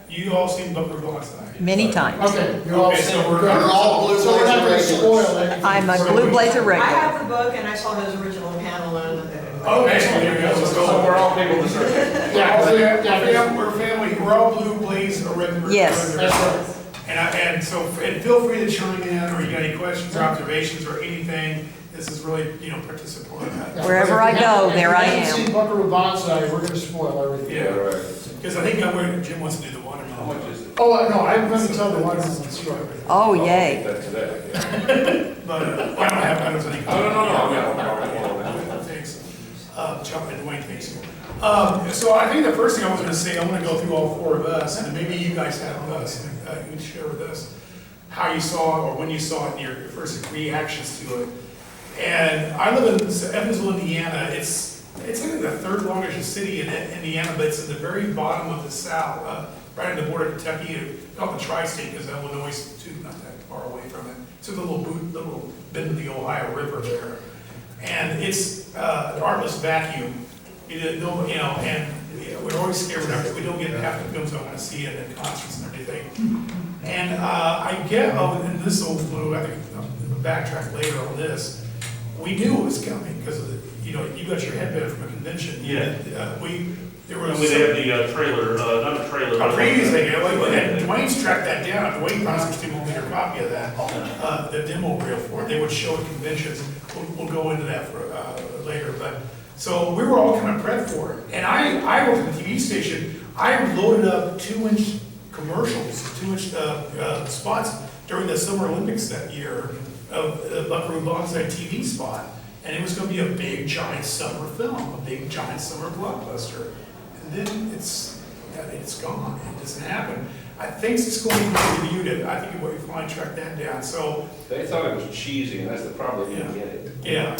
You all seen Buckaroo Banzai? Many times. Okay, you're all Okay, set. so we're all Blue So we're not gonna Blazer spoil regulars. anything. I'm a Blue Blazer I regular. have the book and I saw his original panel and. Oh, excellent, there you go. So we're all people the same. We're family, we're all Blue Blazer regular. Yes. That's right. And feel free to chime in, or you got any questions or observations or anything. This is really, participatory. Wherever I go, there I If you haven't am. seen Buckaroo Banzai, we're gonna spoil everything. Yeah, Right. because I think Jim wants to do the How watermelon. much is it? Oh, no, I'm gonna tell the watermelon story. Oh, yay. That's today. But I don't have, I don't think. No. Thanks. Chuck and Dwayne, thanks. So I think the first thing I was gonna say, I wanna go through all four of us, and then maybe you guys have us, and you can share with us how you saw it, or when you saw it, and your first reactions to it. And I live in Evansville, Indiana. It's like the third largest city in Indiana, but it's at the very bottom of the South, right on the border of Kentucky, called the Tri-State, because Illinois is not that far away from it. It's a little bend of the Ohio River there. And it's an artless vacuum. And we're always scared whenever we don't get half the films I want to see and the concerts and everything. And and this will, I think, backtrack later on this. We knew it was coming because of you got your headband from a convention. Yeah. There was. And we have the trailer, not a trailer. A previous thing, and Dwayne's tracked that down. Dwayne promised a 2-millimeter copy of that, the demo reel for it. They would show at conventions. We'll go into that for later. But so we were all kind of prepped for it. And I worked at the TV station. I loaded up 2-inch commercials, 2-inch spots during the Summer Olympics that year of the Buckaroo Banzai TV spot. And it was going to be a big, giant summer film, a big, giant summer blockbuster. And then it's gone. It doesn't happen. I think it's going to be reviewed it. I think we finally tracked that down. So They thought it was cheesy, and that's the problem, they didn't get it. yeah.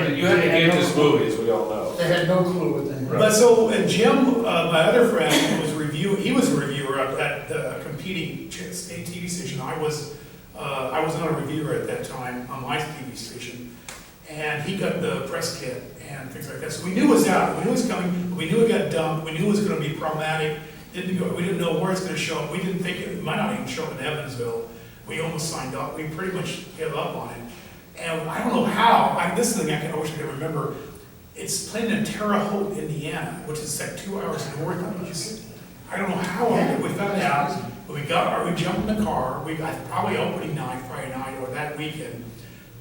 You had to get this movie, as we all know. They had no clue what they were. But so and Jim, my other friend, was he was a reviewer at the competing state TV station. I was not a reviewer at that time on my TV station, and he got the press kit and things like that. So we knew it was out. We knew it was coming. We knew it got dumped. We knew it was going to be problematic. We didn't know where it's going to show up. We didn't think it might not even show up in Evansville. We almost signed up. We pretty much gave up on it. And I don't know how. This thing I wish I could remember. It's playing in Terre Haute, Indiana, which is like 2 hours north of us. I don't know how we found out. But we jumped in the car. We got probably opening night, Friday night, or that weekend.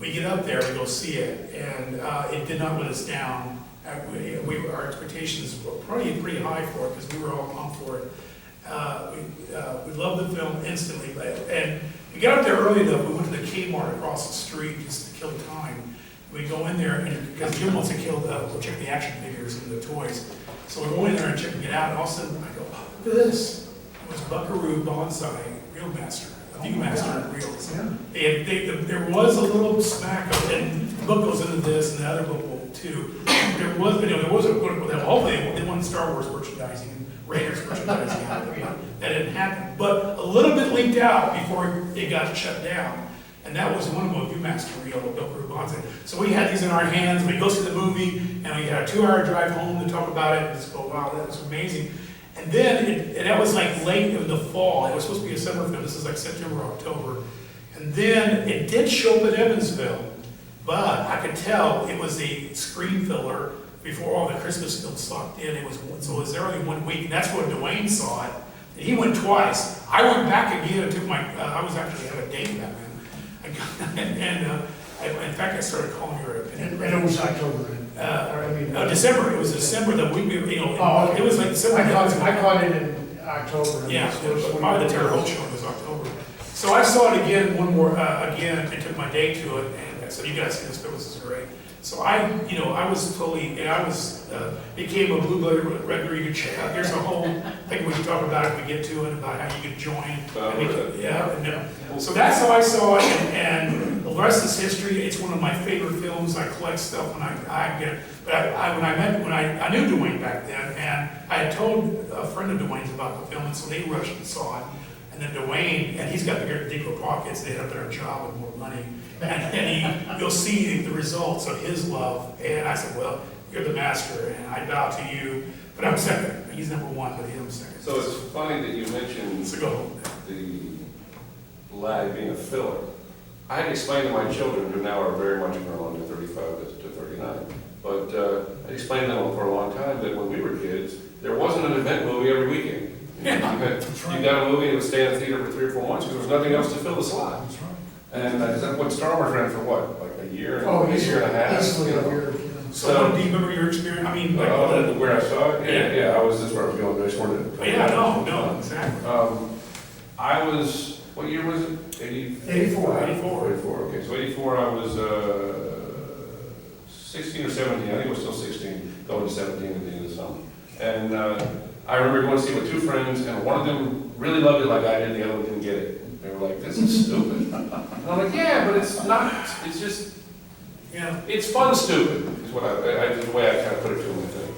We get up there to go see it, and it did not let us down. Our expectations were pretty high for it because we were all pumped for it. We loved the film instantly, and we got up there early enough. We went to the Kmart across the street just to kill time. We go in there, and because Jim wants to check the action figures and the toys, so we go in there and check it out. And all of a sudden, I go, oh, look at this! It was Buckaroo Banzai Reel Master. Viewmaster reels. There was a little smack of, and the book goes into this, and the other book will too. There was hopefully they wanted Star Wars merchandising and Raiders merchandising. That didn't happen, but a little bit leaked out before it got shut down, and that was one of them, Viewmaster reel of Buckaroo Banzai. So we had these in our hands. We go see the movie, and we had a 2-hour drive home to talk about it. And just go, wow, that was amazing. And then, that was like late in the fall. It was supposed to be a summer film. This is like September, October. And then it did show up in Evansville, but I could tell it was a screen filler before all the Christmas films stocked in. So it was there only 1 week, and that's when Dwayne saw it. And he went twice. I went back again and took I was actually having a date back then. In fact, I started calling her a And it was October. December. It was December. The week okay. It was like December. I caught it in October. Yeah, probably the Terre Haute show was October. So I saw it again, again, and took my date to it, and I said, "You guys see this film? This is great." So I was totally, became a Blue Blazer regular. You could check out. There's a whole thing we can talk about if we get to it, about how you could join. So that's how I saw it, and the rest is history. It's one of my favorite films. I collect stuff when I get it. But I knew Dwayne back then, and I had told a friend of Dwayne's about the film, and so they rushed and saw it. And then Dwayne, and he's got bigger, deeper pockets. They had a better job and more money. And you'll see the results of his love. And I said, well, you're the master, and I bow to you. But I'm second. he's number one, but I'm second. So it's funny that you mentioned So go. the lag being a filler. I had to explain to my children, who now are very much grown, to 35 to 39, but I explained to them for a long time that when we were kids, there wasn't an event movie every weekend. You got a movie and it would stay in the theater for 3 or 4 months because there was nothing else to fill the slot. That's right. And that what Star Wars ran for what, like a year, Oh, a year and a half? easily you a know? year. So do you remember your experience? I mean, like, Where I saw it? Yeah, that's where I was going, I just wanted to. yeah, no, exactly. I was, what year was it? 84. 84, okay, so 84, I was 16 or 17, I think it was still 16, going to 17 at the end of the summer. And I remember going to see it with 2 friends, and one of them really loved it like I did, the other one didn't get it. They were like, this is stupid. And I'm like, yeah, but it's not, it's just, Yeah. it's fun stupid, is what is the way I kind of put it to them, I think.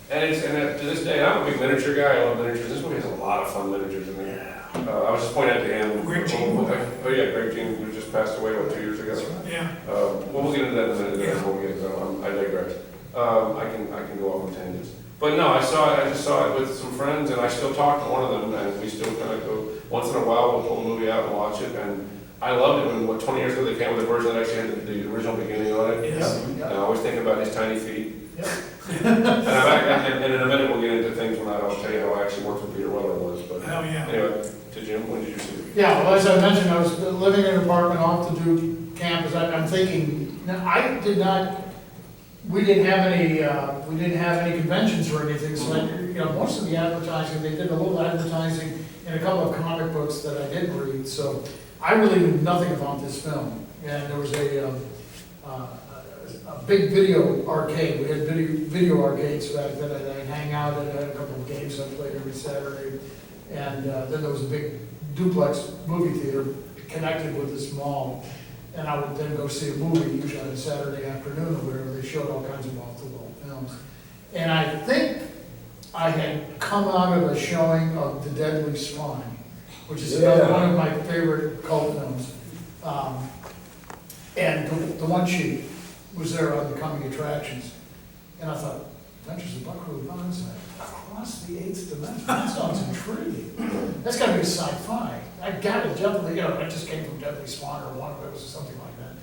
And to this day, I'm a big miniature guy, I love miniatures, this movie has a lot of fun miniatures in there. I was just pointing out to him. Greg Jean. Oh yeah, Greg Jean, who just passed away, 2 years ago? Yeah. We'll get into that in a minute, before we get, I digress. I can go off on tangents. But no, I just saw it with some friends, and I still talk to one of them, and we still kind of go, once in a while, we'll pull a movie out and watch it, and I loved it when, 20 years ago, they came with a version that actually had the original beginning on it. Yes. And I always think about his tiny feet. Yep. And in a minute, we'll get into things when I'll tell you how I actually worked with Peter Weller once, but Oh, yeah. anyway, to Jim, when did you see it? Yeah, well, as I mentioned, I was living in an apartment off the Duke campus. I'm thinking, now, we didn't have any conventions or anything, so most of the advertising, they did a little advertising in a couple of comic books that I did read, so I really knew nothing about this film. And there was a big video arcade. We had video arcades back then. I'd hang out and I had a couple of games I played every Saturday. And then there was a big duplex movie theater connected with this mall. And I would then go see a movie, usually on a Saturday afternoon or whatever. They showed all kinds of off-the-wall films. And I think I had come out of a showing of The Deadly Spine, which is another one of my favorite cult films. And the one sheet was there on the coming attractions. And I thought, Adventures of Buckaroo Banzai, across the 8th dimension, that sounds intriguing. That's gotta be sci-fi. I gotta definitely, I just came from Deadly Spawn or one of it was something like that.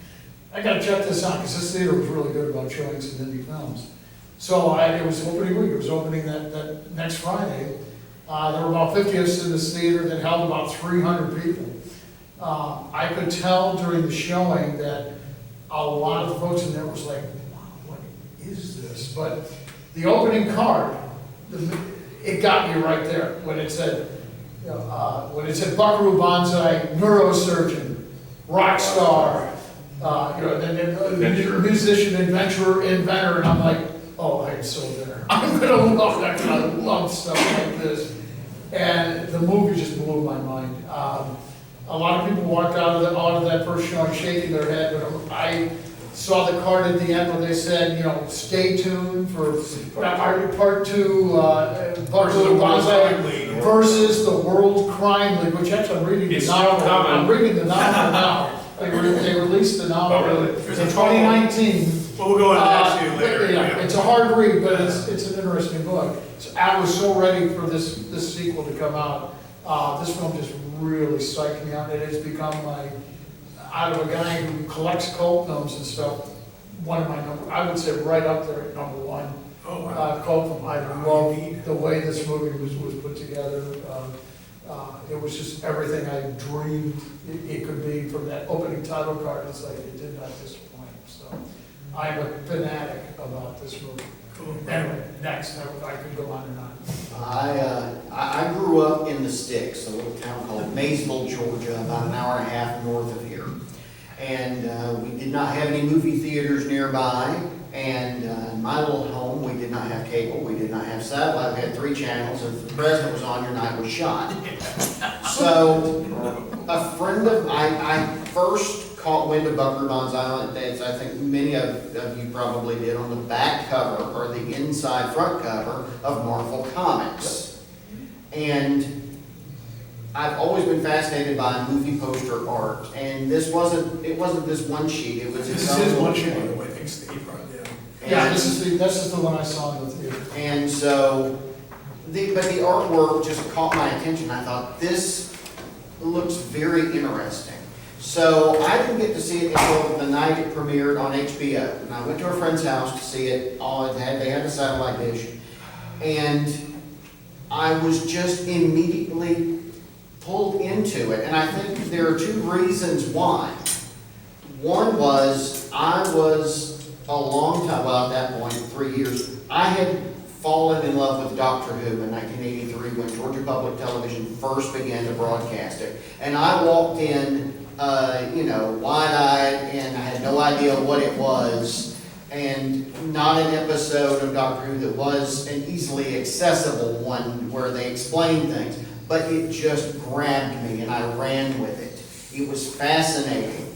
I gotta check this out, because this theater was really good about showing some indie films. So it was opening week, it was opening that next Friday. There were about 50 of us in this theater that held about 300 people. I could tell during the showing that a lot of the folks in there was like, wow, what is this? But the opening card, it got me right there when it said Buckaroo Banzai, neurosurgeon, rock star, then musician, adventurer, inventor, and I'm like, oh, I'm so there. I'm gonna love that, because I love stuff like this. And the movie just blew my mind. A lot of people walked out of that first showing shaking their head, but I saw the card at the end where they said, stay tuned for part 2, Buckaroo Banzai versus the World Crime League, which actually I'm reading the It's novel. still coming. I'm reading the novel now. They released the novel Oh, really? in 2019. Well, we'll go into that too later. Yeah, it's a hard read, but it's an interesting book. So I was so ready for this sequel to come out. This film just really psyched me out. It has become out of a guy who collects cult films and stuff, one of my I would say right up there at number 1. Oh, wow. Cult film. I love the way this movie was put together. It was just everything I dreamed it could be from that opening title card. It's like it did not disappoint. So I'm a fanatic about this movie. Cool. Anyway, next, I could go on and on. I grew up in the Sticks, a little town called Maysville, Georgia, about an hour and a half north of here. And we did not have any movie theaters nearby. And in my little home, we did not have cable, we did not have satellite, we had 3 channels. If the president was on, your night was shot. So a friend of, I first caught wind of Buckaroo Banzai, as I think many of you probably did, on the back cover or the inside front cover of Marvel Comics. And I've always been fascinated by movie poster art, and it wasn't this one sheet, it was its This own is little one sheet, by thing. the way, thanks to Steve, right? Yeah. Yeah, this is the one I saw in the theater. And so but the artwork just caught my attention. I thought, this looks very interesting. So I didn't get to see it until the night it premiered on HBO. And I went to a friend's house to see it. They had a satellite dish. And I was just immediately pulled into it. And I think there are two reasons why. One was, I was a long time, well, at that point, 3 years, I had fallen in love with Doctor Who in 1983 when Georgia Public Television first began to broadcast it. And I walked in, wide-eyed, and I had no idea what it was, and not an episode of Doctor Who that was an easily accessible one where they explained things. But it just grabbed me, and I ran with it. It was fascinating.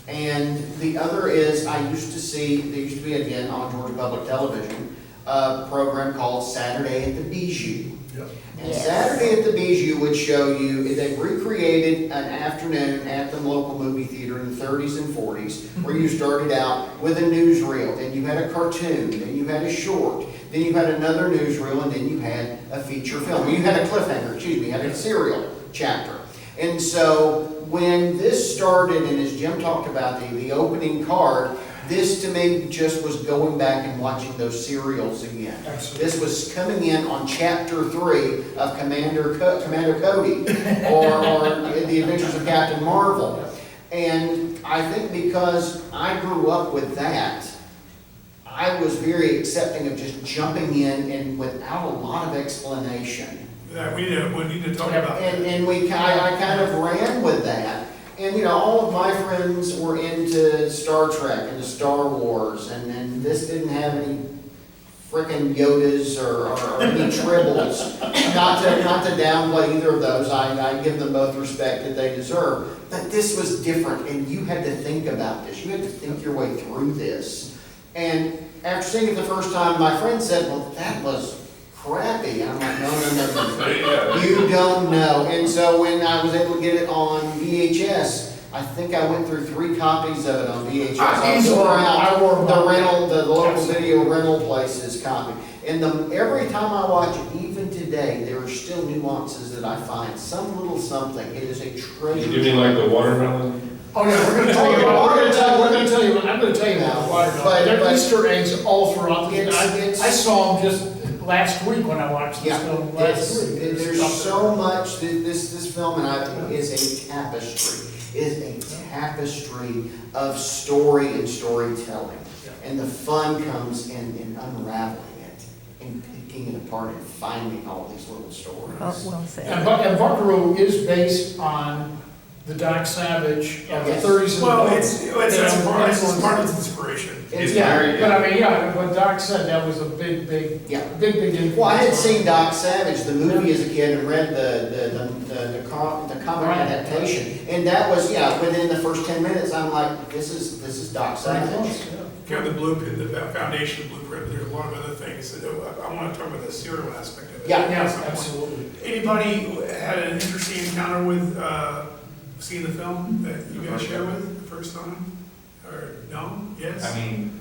And the other is, there used to be again on Georgia Public Television, a program called Saturday at the Bijou. Yep. And Yes. Saturday at the Bijou would show you, they recreated an afternoon at the local movie theater in the 30s and 40s, where you started out with a newsreel, then you had a cartoon, then you had a short, then you had another newsreel, and then you had a feature film. You had a cliffhanger, you had a serial chapter. And so when this started, and as Jim talked about the opening card, this to me just was going back and watching those serials again. Absolutely. This was coming in on chapter 3 of Commander Cody, or The Adventures of Captain Marvel. And I think because I grew up with that, I was very accepting of just jumping in and without a lot of explanation. That we need to talk about. And I kind of ran with that. And all of my friends were into Star Trek and Star Wars, and this didn't have any frickin' Yodas or any tribbles. Not to downplay either of those. I give them both respect that they deserve. But this was different, and you had to think about this. You had to think your way through this. And after seeing it the first time, my friend said, "Well, that was crappy." And I'm like, no. You don't know. And so when I was able to get it on VHS, I think I went through 3 copies of it on VHS. I wore the local video rental places copy. And every time I watch it, even today, there are still nuances that I find. Some little something. It is a treasure. You mean like the watermelon? Oh, yeah, we're gonna tell you, I'm gonna tell you about the watermelon. There are Easter eggs all throughout the, I saw them just last week when I watched this film last week. There's so much, this film is a tapestry. It is a tapestry of story and storytelling. And the fun comes in unraveling it and picking it apart and finding all these little stories. Oh, well said. And Buckaroo is based on the Doc Savage of the 30s and 40s. Well, it's part of its inspiration. What Doc said, that was a big influence. Well, I had seen Doc Savage, the movie, as a kid, and read the comic adaptation, and that was, within the first 10 minutes, I'm like, this is Doc Savage. Kind of the blueprint, the foundation blueprint, there's a lot of other things. I want to talk about the serial aspect of it. Yeah, absolutely. Anybody who had an interesting encounter with seeing the film that you guys share with the first time? Or no? Yes? I mean,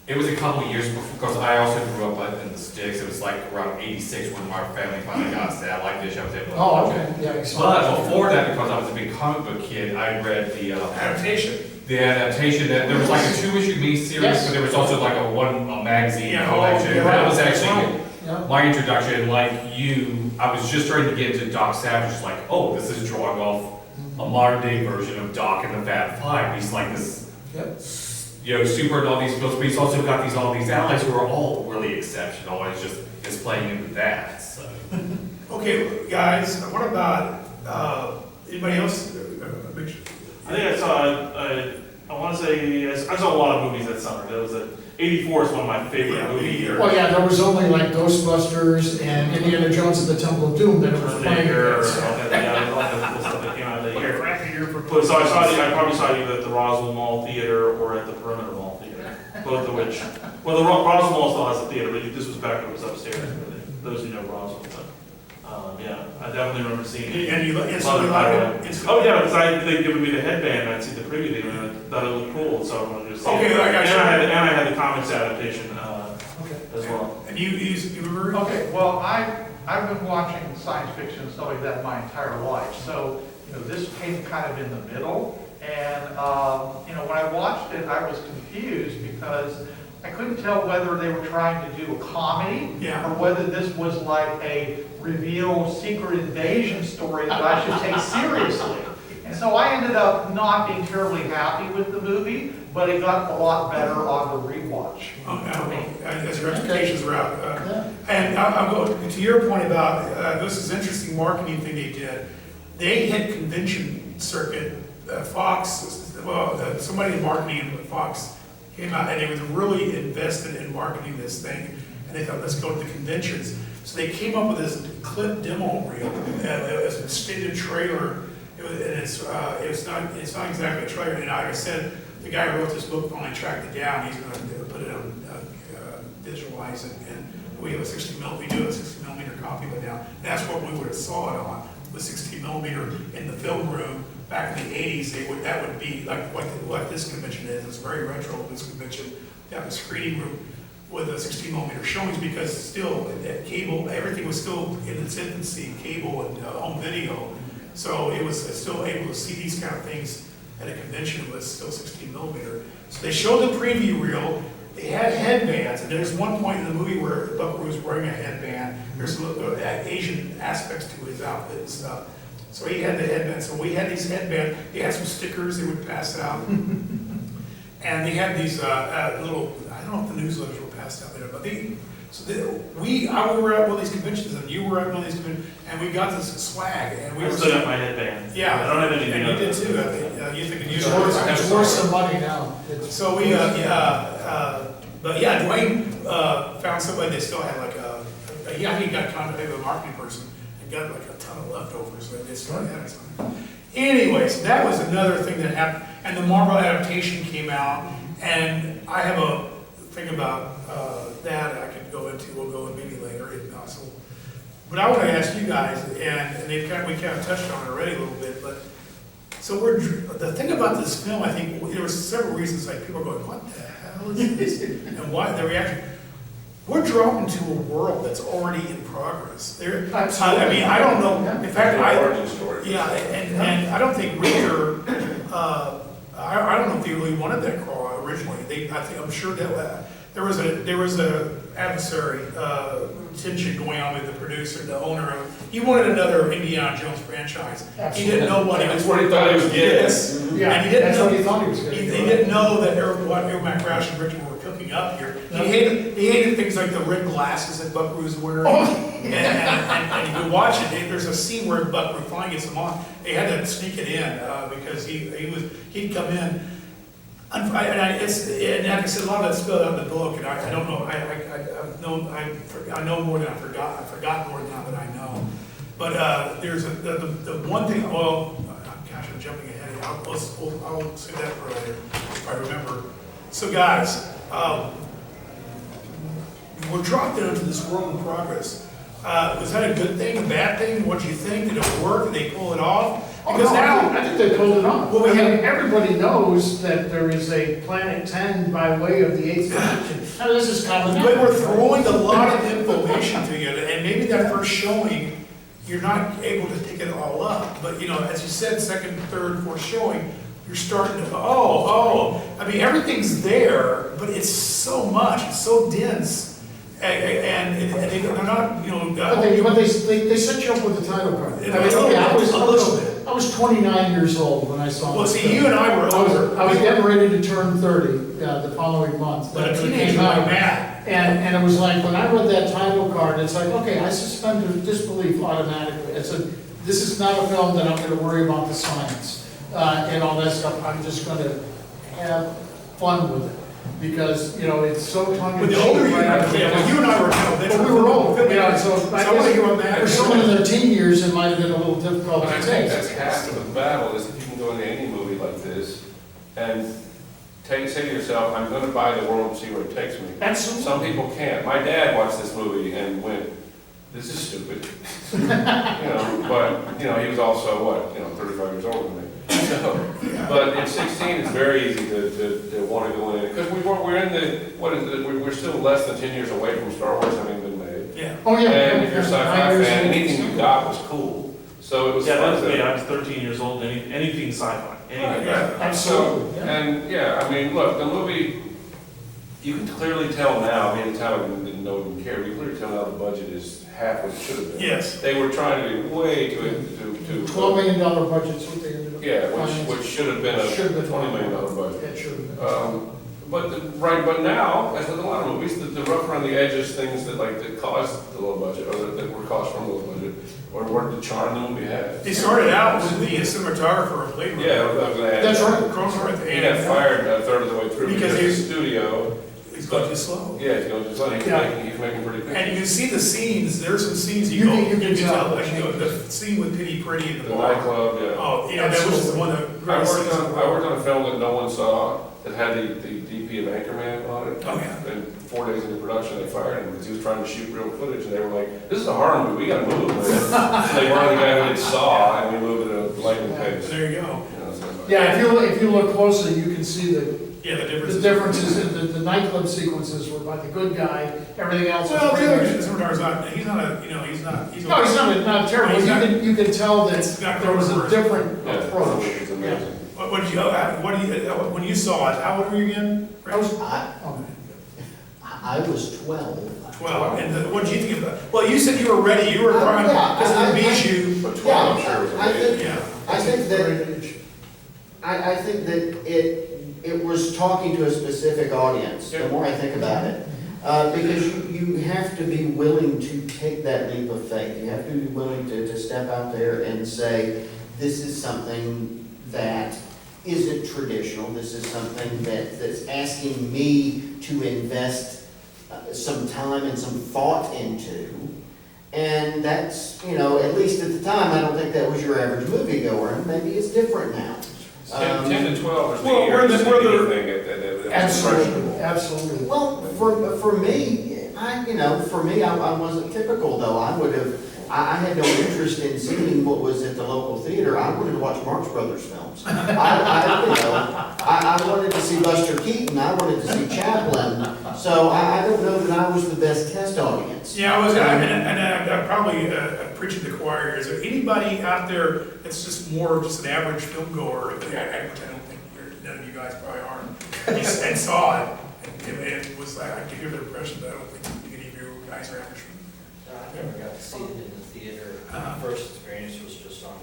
it was a couple of years before, because I also grew up in the sticks. It was like around 86 when my family finally got satellite dish. I was able to watch it. Yeah. But before that, because I was a big comic book kid, I read the Adaptation. that there was like a 2-issue miniseries, Yes. but there was also like a magazine Yeah, collection. yeah, That was actually Yeah. my introduction. Like you, I was just starting to get into Doc Savage. Just like, oh, this is drawing off a modern day version of Doc and the Fab Five. He's like this, super in all these films, but he's also got all these allies who are all really exceptional. And it's just playing into that. So. Okay, guys, what about anybody else? I think I saw a lot of movies that summer. There was 84 is one of my favorite movies. Well, there was only like Ghostbusters and Indiana Jones and the Temple of Doom that it was playing. So I probably saw you at the Roswell Mall Theater or at the Perimeter Mall Theater, both of which, well, the Roswell Mall still has a theater, but this was back when it was upstairs, those who know Roswell, but, I definitely remember seeing it. And you instantly like it? Oh, yeah, because they'd given me the headband, I'd seen the preview theater, and I thought it looked cool, so I wanted to see it. Okay, I got you. And I had the comics adaptation, as well. And you remember? Okay, well, I I've been watching science fiction and stuff like that my entire life, so, this came kind of in the middle. And, when I watched it, I was confused because I couldn't tell whether they were trying to do a comedy Yeah. or whether this was like a reveal secret invasion story that I should take seriously. And so I ended up not being terribly happy with the movie, but it got a lot better on the rewatch for me. As your education's route. Yeah. And I'll go to your point about, this is interesting marketing thing they did. They hit convention circuit, Fox, somebody in marketing at Fox came out and they were really invested in marketing this thing. And they thought, let's go to the conventions. So they came up with this clip demo reel as an extended trailer. It's not exactly a trailer. And like I said, the guy who wrote this book finally tracked it down. He's going to put it on, visualize it. And we have a 60 millimeter, we do a 60 millimeter copy of it now. That's what we would have saw it on, with 60 millimeter in the film room. Back in the 80s, that would be like what this convention is. It's very retro, this convention. They have a screening room with a 60 millimeter showings because still, cable, everything was still in its infancy, cable and home video. So it was still able to see these kind of things at a convention with still 16 millimeter. So they showed the preview reel. They had headbands, and there's one point in the movie where Buckaroo was wearing a headband. There's a little Asian aspects to his outfit and stuff. So he had the headband. So we had these headbands. They had some stickers they would pass out. And they had these little, I don't know if the newsletters were passed out there, but we were at one of these conventions, and you were at one of these conventions, and we got this swag, and we I were. still got my headband. Yeah. I don't have anything And else. you did too, I think. You think It's you worth some money now. So we, but yeah, Dwayne found somebody that still had like he got contact with a marketing person and got like a ton of leftovers, so they still had something. Anyways, that was another thing that happened, and the Marvel adaptation came out, and I have a thing about that I could go into, we'll go in maybe later if possible. But I want to ask you guys, and we kind of touched on it already a little bit, but so the thing about this film, I think there were several reasons, like people are going, what the hell is this? And why the reaction. We're dropped into a world that's already in progress. I mean, I don't know, in fact, Origin story. yeah, and I don't think Richter, I don't know if they really wanted that crawl originally. I'm sure that there was a adversary tension going on with the producer, the owner. He wanted another Indiana Jones franchise. He didn't know what he was. That's what he thought he was getting. Yes. Yeah, And he didn't that's know, what he thought he was getting. He didn't know that what Mac Roush and Richard were cooking up here. He hated things like the rid glasses that Buckaroo's wearing. And you can watch it. There's a scene where Buckaroo finally gets them on. They had to sneak it in because he'd come in. And like I said, a lot of that's spelled out in the book, and I don't know. I know more than I forgot. I forgot more now than I know. But there's the one thing. Well, gosh, I'm jumping ahead. I'll say that for later if I remember. So guys, we're dropped into this world in progress. Was that a good thing, a bad thing? What do you think? Did it work? Did they pull it off? Because I think they pulled it off. Well, everybody knows that there is a Planet 10 by way of the 8th dimension. Now, this is common. But we're throwing a lot of information to you, and maybe that first showing, you're not able to pick it all up. But as you said, second, third, fourth showing, you're starting to go, I mean, everything's there, but it's so much, it's so dense. And they're not, But they set you up with the title card. I was 29 years old when I saw it. Well, see, you and I were older. I was getting ready to turn 30 the following month. But a When it teenager came out. like that. And it was like, when I read that title card, it's like, okay, I suspend disbelief automatically. This is not a film that I'm going to worry about the science and all that stuff. I'm just going to have fun with it. Because, it's so tongue in But cheek. the older you and I were kind of But we were old, so I I want to hear what guess that for someone in their teen years, it might have been a little difficult But I to think take. that's half of the battle, is that you can go into any movie like this and say to yourself, I'm gonna buy the world and see where it takes me. Absolutely. Some people can't. My dad watched this movie and went, this is stupid. But he was also, 35 years older than me. So, but at 16, it's very easy to want to go in, because we're in we're still less than 10 years away from Star Wars having been made. Yeah. Oh, yeah. And if you're a yeah, sci-fi 9 years fan, old. anything you got was cool. So it was Yeah, fun that's me, to. I was 13 years old, anything sci-fi, anything. Yeah, Absolutely, so, yeah. and, yeah, I mean, look, the movie, you can clearly tell now, I mean, at the time I didn't know, didn't care, but you can clearly tell now the budget is half what it should have been. Yes. They were trying to be way too. $12 million budget's what they ended up. Yeah, financing. which should have been a Should have been $20 million budget. That should have been. But now, as with a lot of movies, the rough around the edges, things that caused the low budget, or that were caused from the low budget, or were the charm the movie had. They started out with the cinematographer of Blade Runner. Yeah, I was gonna add. That's right. Cronenberg at the He got end. fired a third of the way through Because because he- the studio, He's going too slow. yeah, he's going to, Yeah. he's making pretty And pictures. you can see the scenes, there's some scenes You can tell. like the scene with Pitty Pretty in the The bar. nightclub, yeah. Oh, yeah, that was the one that. I worked on a film that no one saw, that had the DP of Anchorman on it. Oh, yeah. And 4 days into production, they fired him because he was trying to shoot real footage, and they were like, this is a horror movie, we gotta move it. So they wanted the guy who they saw, and we moved it at a lightning pace. There you go. You know, so- Yeah, if you look closely, you can see Yeah, the difference. the differences in the nightclub sequences were about the good guy, everything else was Well, the pretty other much. cinematographer's not, he's not a, he's not, he's. No, he's not terrible, He's not- you can tell that It's not there was a Cronenberg. different Yeah, approach. it's amazing. What did you, when you saw it, how old were you again? I was, I, oh, I was 12. 12, and what did you think of it? Well, you said you were ready, you were primed, Yeah, because I- of the Bijou. But 12, I'm sure was I think- amazing. Yeah. I think that, great age. I think that it was talking to a specific audience, the Yeah. more I think about it. Because you have to be willing to take that leap of faith. You have to be willing to step out there and say, this is something that isn't traditional. This is something that's asking me to invest some time and some thought into. And that's, at least at the time, I don't think that was your average moviegoer, and maybe it's different now. 10 to 12 is the Well, year we're the- to see we're the- anything that was Absolutely, impressionable. absolutely. Well, for me, I wasn't typical though. I had no interest in seeing what was at the local theater. I wanted to watch Marx Brothers films. I wanted to see Buster Keaton. I wanted to see Chaplin. So I don't know that I was the best test audience. Yeah, I'm probably preaching to the choir. Is there anybody out there that's just an average film goer? I don't think none of you guys probably aren't. And saw it, and it was like, I could hear their impression, but I don't think any of you guys are average. I never got to see it in the theater. My first experience was just on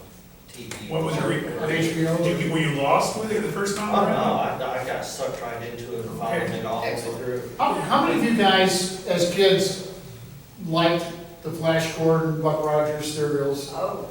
TV. What was your, HBO? were you lost with it the first time? Oh, no, I got sucked right into it and followed it all the way through. How many of you guys, as kids, liked the Flash Gordon, Buck Rogers serials? Oh,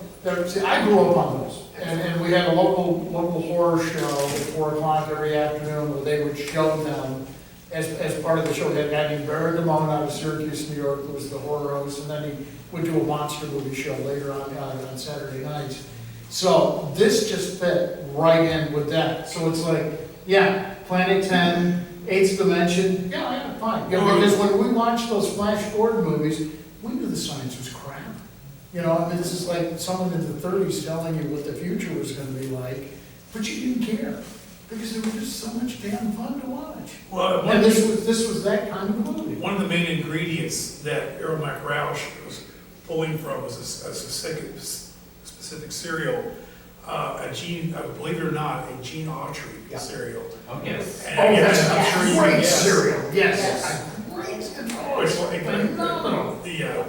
See, I grew up on those, and we had a local horror show at 4 o'clock every afternoon where they would show them as part of the show. We had a guy named Barry Damone out of Syracuse, New York, who was the horror host, and then he would do a monster movie show later on Saturday nights. So this just fit right in with that. So it's like, yeah, Planet 10, Eighth Dimension, yeah, fine. Because when we watched those Flash Gordon movies, we knew the science was crap. This is like someone in the 30s telling you what the future was going to be like, but you didn't care because they were just so much damn fun to watch. Well, And this was that kind of movie. one of the main ingredients that Errol McRoush was pulling from was a specific cereal, believe it or not, a Gene Autry cereal. Oh, yes. And Oh, yes, that's I'm sure a you great guessed. cereal, yes. Which one? Phenomenal. The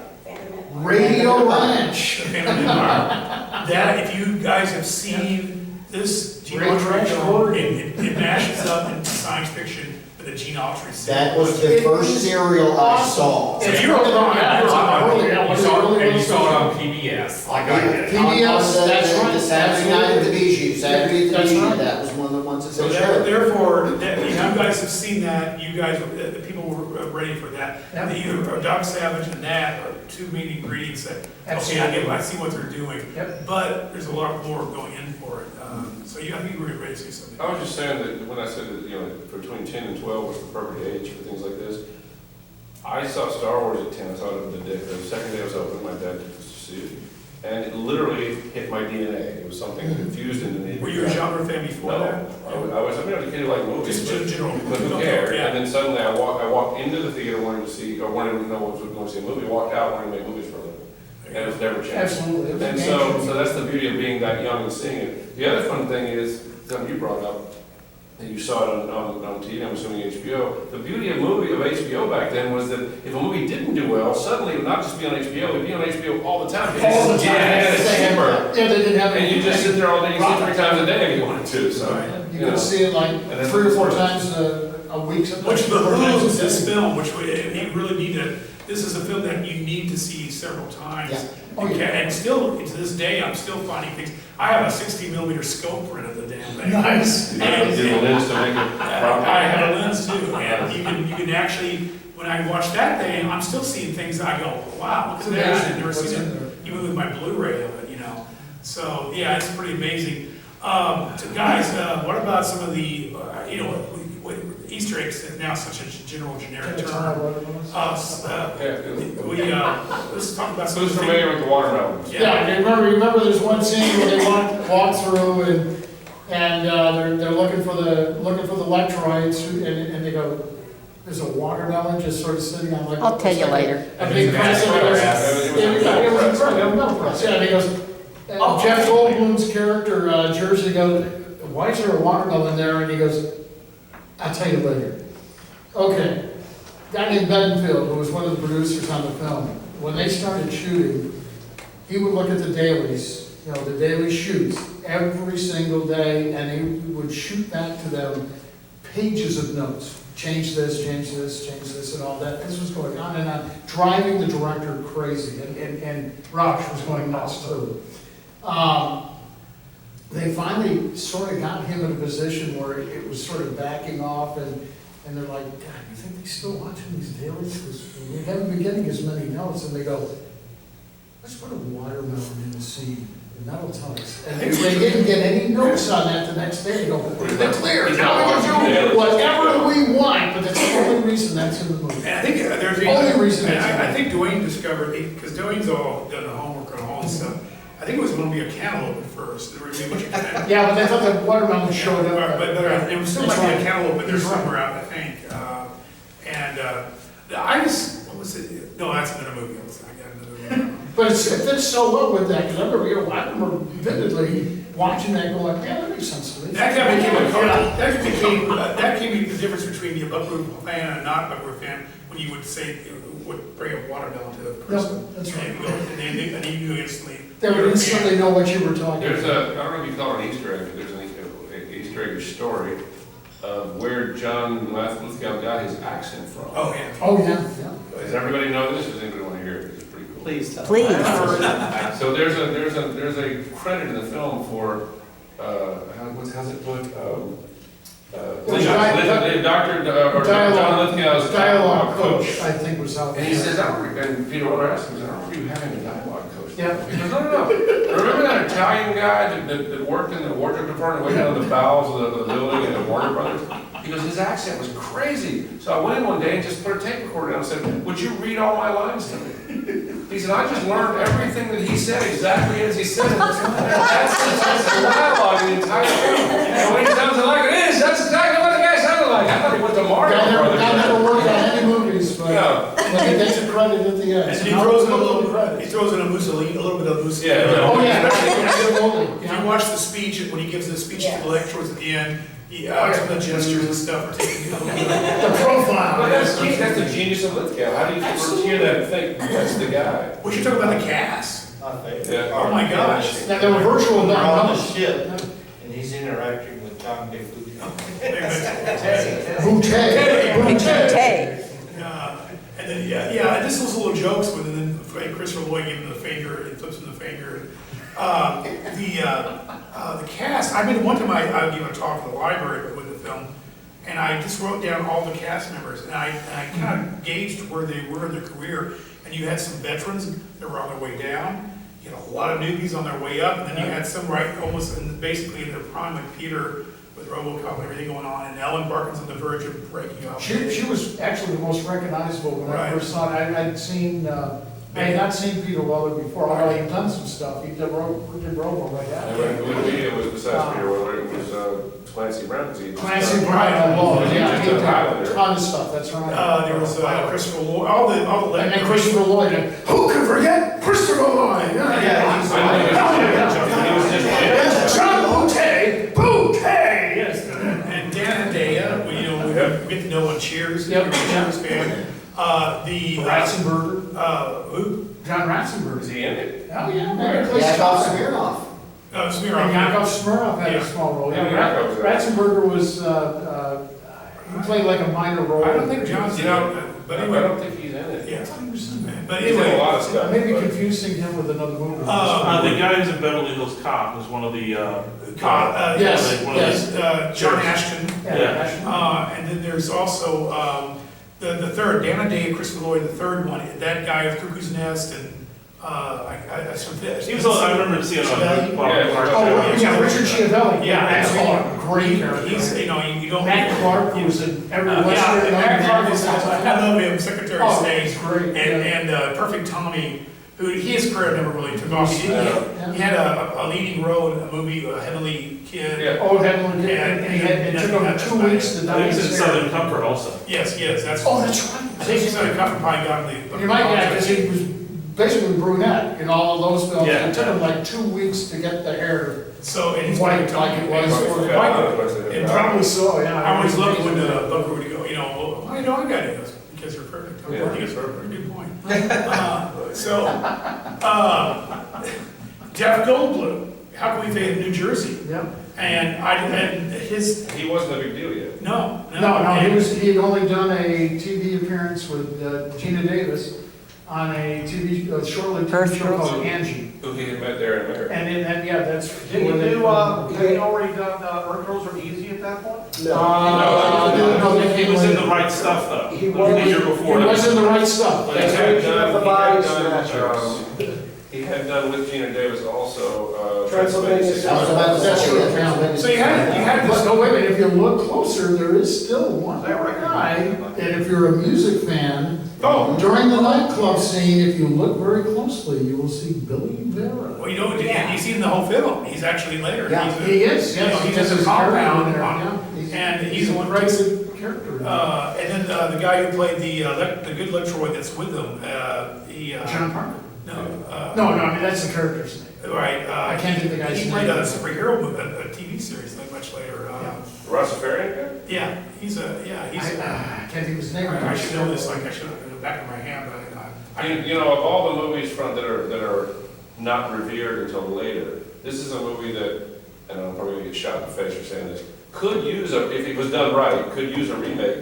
Radio Ranch. that, if you guys have seen this Gene Great Autry Ranch film, Gordon. it mashes up into science fiction with the Gene Autry cereal. That was the first cereal I saw. So you were on, Yeah, it's on early, yeah, You it's saw, early and you saw it on. on PBS, like I did. PBS, On that's right, the Saturday night at the Bijou, Saturday at the That's Bijou, right. that was one of the ones that So they showed. therefore, you guys have seen that, you guys, the people were ready for that. Yep. Doc Savage and that are two main ingredients that, okay, I see what they're doing. Yep. But there's a lot more going in for it. So I think you were ready to say something. I was just saying that when I said that, between 10 and 12 was the perfect age for things like this, I saw Star Wars at 10, I saw it the second day it was open, my dad took us to see it. And it literally hit my DNA. It was something that infused into me. Were you a genre fan before that? No, I was a kid who liked movies. Just general. But who cared? And then suddenly I walked into the theater wanting to see, or wanting to know what was going to see a movie, walked out wanting to make movies for a living. And it's never changed. Absolutely. It was And a so game changer. that's the beauty of being that young and seeing it. The other fun thing is, something you brought up, and you saw it on TV, I'm assuming HBO. The beauty of HBO back then was that if a movie didn't do well, suddenly it would not just be on HBO, it would be on HBO all the time. All the time. Yeah, it's cheaper. Yeah, they didn't have. And you just sit there all day, you see it 3 times a day if you wanted to, so. You could see it like And then- 3 or 4 times a week. Which behooves this film, which you really need to, this is a film that you need to see several times. Yeah. Oh, yeah. And still, to this day, I'm still finding things. I have a 60mm scope print of the damn thing. Nice. And Did the lens to make it proper. I have a lens too, and you can actually, when I watch that thing, I'm still seeing things that I go, wow, look at that, I've never What's seen in it, there? even with my Blu-ray of it, you know. So, yeah, it's pretty amazing. So guys, what about some of the, Easter eggs is now such a generic term. Let's talk about some of Who's the familiar with the watermelons? Yeah, remember there's one scene where they walk through and they're looking for the electrolytes and they go, there's a watermelon just sort of sitting on like. I'll tell you later. A big press. It was incredible, no press, yeah, and he goes, Jeff Goldblum's character, Jersey goes, why is there a watermelon there? And he goes, I'll tell you later. Okay, guy named Bedingfield, who was one of the producers on the film, when they started shooting, he would look at the dailies, the daily shoots, every single day, and he would shoot back to them pages of notes. Change this, change this, change this, and all that. This was going on and on, driving the director crazy, and Rausch was going nuts too. They finally sort of got him in a position where it was sort of backing off, and they're like, God, you think they're still watching these dailies? Because we haven't been getting as many notes, and they go, let's put a watermelon in the scene, and that'll tell us. And they didn't get any notes on that the next day. They go, we're clear, now we can do whatever we want, but that's the only reason that's in the movie. And I think there's Only reason and it's in I think Dwayne discovered, because Dwayne's all done the homework on all this stuff. I think it was going to be a cantaloupe at first. There was a bunch of cantaloupe. Yeah, but they thought the watermelon showed up. But it was still That's might be right. a cantaloupe in there He's right. somewhere out, I think. I just, what was it? No, that's another movie. I got another movie. But it fits so well with that, because I remember vividly watching that going, yeah, that makes sense to me. That kind of became a card. That became the difference between a Buckaroo fan and a not Buckaroo fan, when you would say, would bring a watermelon to the person. Yep, that's right. And you knew instantly. They would instantly know what you were talking There's about. I don't know if you call it an Easter egg, but there's an Easter egg story of where John Lithgow got his accent from. Oh, yeah. Oh, yeah. Does everybody know this? Does anybody want to hear it? It's pretty cool. Please tell. Please. So there's a credit in the film for, how's it put? John Lithgow's Dialogue coach, I think was how. And he says, and Peter Weller asked him, I don't remember you having a dialogue coach. Yeah. He goes, no. Remember that Italian guy that worked in the wardrobe department, way down in the bowels of the building in the Warner Brothers? He goes, his accent was crazy. So I went in one day and just put a tape recorder down and said, would you read all my lines to me? He said, I just learned everything that he said exactly as he said it. That's the dialogue in the entire film. And when he sounds like it is, that's exactly what the guy sounded like. I thought he went to Mario Brothers. I never worked on any movies, but he gets a credit at the end. And he throws in a little Mussolini, a little bit of Mussolini. Yeah. Oh, yeah. If you watch the speech, when he gives the speech to the electors at the end, some of the gestures and stuff are taken. The profile. But that's the genius of Lithgow. How do you first hear that and think, that's the guy? We should talk about the cast. Yeah. Oh my gosh. Now, they were virtual, They're on the not ship, and he's interacting with John Big Blue. Tay. And then, and this was little jokes with, and then Christopher Lloyd gave him the finger, and flips him the finger. The cast, I mean, one time I gave a talk at the library with the film, and I just wrote down all the cast members, and I kind of gauged where they were in their career, and you had some veterans that were on their way down, you had a lot of newbies on their way up, and then you had some basically in their prime, like Peter, with RoboCop and everything going on, and Ellen Barkin's on the verge of breaking up. She was actually the most recognizable when I first saw it. I'd seen I had not seen Peter Weller before, although he'd done some stuff, he did Robo right And after. when we, it was besides Peter Weller, it was Clancy Brown, because he. Clancy Brown, yeah, he did Highlander. a ton of stuff, that's right. There was Christopher Lloyd, all the And then Christopher Lloyd, Who can forget Christopher Lloyd? Yeah, he's- He was just. Yes, John Bouquet, yes. And Dan Hedaya, we get to know on Cheers, Yep. Cheers fan. The Ratzenberger, who? John Ratzenberger. Is he in it? Oh, yeah, very close. Yakov Smirnoff. And Smirnoff. Yakov Smirnoff had Yeah. a small role. Yeah, Yeah, Yakov's there. Ratzenberger was, he played like a minor role. I don't think John's in it, but I anyway. don't think he's in it. Yeah, I thought he was in that. But He's in a anyway. lot of stuff. I may be but- confusing him with another movie. The guy who's in Beverly Hills Cop was one of the, Yes, one of yes. John Ashton. Yeah. And then there's also the third, Dan Hedaya, Christopher Lloyd, the third one, that guy with Cuckoo's Nest and he was, I remember seeing him on. Oh, yeah, Richard Schiavelli. Yeah, that's a great character. He's, you don't. Matt Clark, who was in every Yeah, Western. Matt Clark was, I love him, Secretary of Oh, State. he's great. And Perfect Tommy, who, his career never really took off. He had a leading role in a movie, Heavenly Kid. Yeah. Oh, Heavenly Kid, and it took him 2 weeks to I die. think it's in Southern Comfort also. Yes, that's. Oh, that's right. I think he's a couple probably got the. You might, yeah, because he was basically brunette in all of those films. Yeah. It took him like 2 weeks to get the hair So, and he's white like it was. And Probably so, yeah. I always love when Buckaroo would go, well, why do I got it? He goes, because you're perfect. Yeah. I think it's a pretty good point. Jeff Goldblum, how can we say in New Jersey? Yeah. And his, He wasn't a big deal yet. no. No, he had only done a TV appearance with Gina Davis on a short-lived First TV show Girls? called Angie. Who he had met there in America. And yeah, that's. Did he do, had he already done, Earth Girls Are Easy at that point? No, He was in the right stuff though. He was- The year before. He was in the right stuff. But he That's had right, you have the body done, snatchers. he had done with Gina Davis also, Transylvania I was about to That's say, true. yeah. So you had But this, no, wait a minute, if you look closer, there is still one Is that right? guy, and if you're a music fan, oh, during the nightclub scene, if you look very closely, you will see Billy Vera. well, you see in the whole film, he's actually later. Yeah, He's a- he is, you know, yes, he he does has a his compound, compound, and he's the one right who good character. and then the guy who played the good Lectroid that's with him, John Parker. no, No, I mean, that's the character's name. right. I can't think of the guy's He played name. a superhero movie, a TV series, like much later. Rastafarian guy? Yeah, he's I can't think of his name. I should know this, like I should have in the back of my hand, but Of all the movies that are not revered until later, this is a movie that, and I'm probably gonna get shot in the face for saying this, could use if it was done right, could use a remake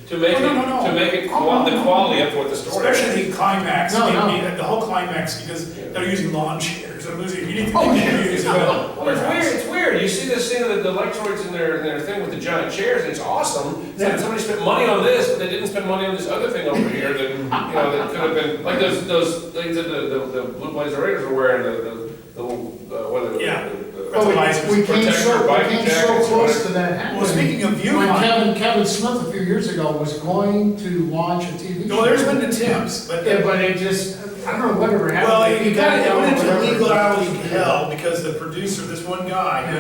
to make No. the quality up to what the story is. especially the climax, No. the whole climax, because they're using lawn chairs, they're losing anything. Well, it's weird. You see this scene of the Electroids in their thing with the giant chairs, and it's awesome. It's like somebody spent money on this, but they didn't spend money on this other thing over here that that could have been like those things that the Blue Blazer Raiders were wearing, the little Yeah. We came so close to that happening. Well, speaking of When viewfinder, Kevin Smith a few years ago was going to launch a TV show. well, there's been attempts, but. Yeah, but it just, I don't know whatever happened. Well, you got it went into Whatever. legality hell because the producer, this one guy,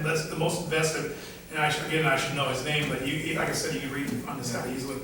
that's the most invested, and I should know his name, but like I said, you can read on this out easily.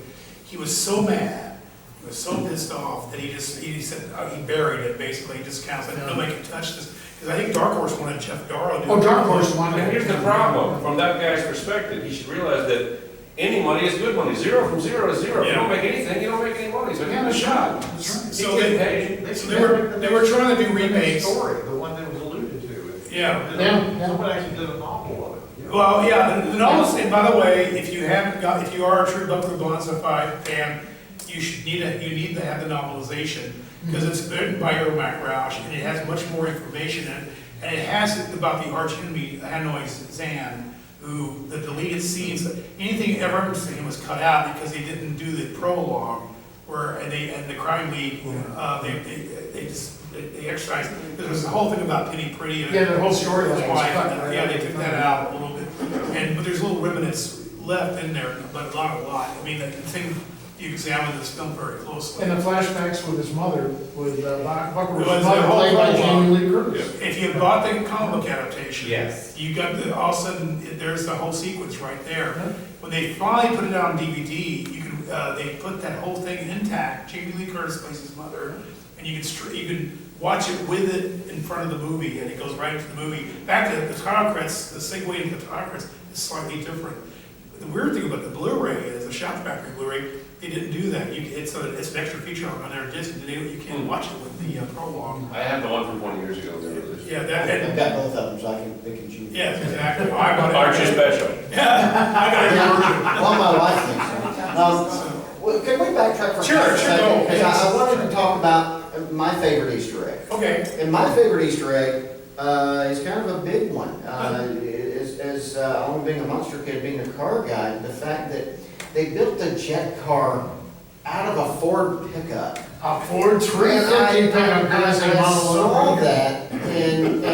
He was so mad, he was so pissed off that he said, he buried it basically, he just kind of said, nobody can touch this. Because I think Dark Horse wanted Jeff Darrow to do it. Oh, Dark Horse wanted. And here's the problem, from that guy's perspective, he should realize that any money is good money. 0 from 0 is 0. If you don't make anything, you don't make any money, so give him a shot. So they were trying to do remakes. Story, the one that was alluded to. Yeah. Someone actually did a novel of it. Well, yeah, the novels, and by the way, if you are a true Buckaroo Banzai fan, you need to have the novelization, because it's written by Earl MacRausch, and it has much more information in it, and it has about the arch enemy, Hanoi Zan, who, the deleted scenes, anything ever interesting him was cut out because they didn't do the prologue, and the crime league, they exercised, there was a whole thing about Penny Pretty. And Yeah, the whole storyline was wife, cut, and, right? yeah, they took that out a little bit, but there's little remnants left in there, but not a lot. I mean, the thing, you examine this film very closely. And the flashbacks with his mother, with Buckaroo's It was mother the whole played by prologue. Jamie Lee Curtis. If you bought the comic book adaptation, Yes. you got the, all of a sudden, there's the whole sequence right there. Yeah. When they finally put it out on DVD, you can, they put that whole thing intact. Jamie Lee Curtis plays his mother, and you can watch it with it in front of the movie, and it goes right into the movie. Back to the title credits, the segue into the title credits is slightly different. The weird thing about the Blu-ray is the Shout Factory Blu-ray, they didn't do that. It's an extra feature on their disc, and you can't watch it with the prologue. I have the one from 20 years ago. Yeah, that, I've and, got both of them, so I can pick and choose. yes, exactly. I got it. Archie Special. Yeah, I got it. Well, my wife thinks so. Well, can we backtrack for a Sure, second? go. Because I wanted to talk about my favorite Easter egg. Okay. And my favorite Easter egg is kind of a big one. As only being a monster kid, being a car guy, the fact that they built the jet car out of a Ford pickup. A Ford 350 And pickup, I as a model. saw that, and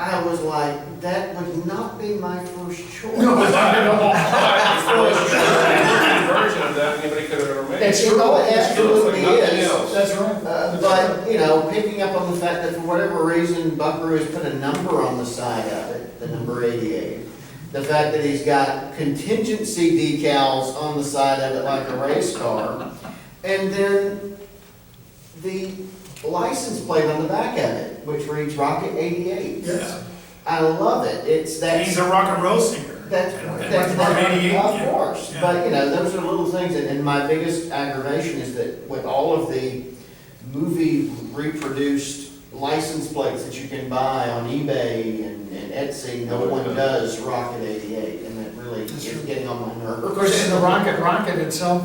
I was like, that would not be my first choice. Version of that anybody could have ever made. It's You know, it It looks like absolutely nothing is. else. That's right. But, you know, picking up on the fact that for whatever reason, Buckaroo has put a number on the side of it, the number 88. The fact that he's got contingency decals on the side of it like a race car. And then the license plate on the back of it, which reads Rocket 88. Yes. I love it. It's that. He's a rock and roll singer. That's, And that's, Mark 88, of yeah. course, Yeah. but you know, those are little things, and my biggest aggravation is that with all of the movie reproduced license plates that you can buy on eBay and Etsy, no one does Rocket 88, and that really is getting on my nerves. Of course, in the rocket itself,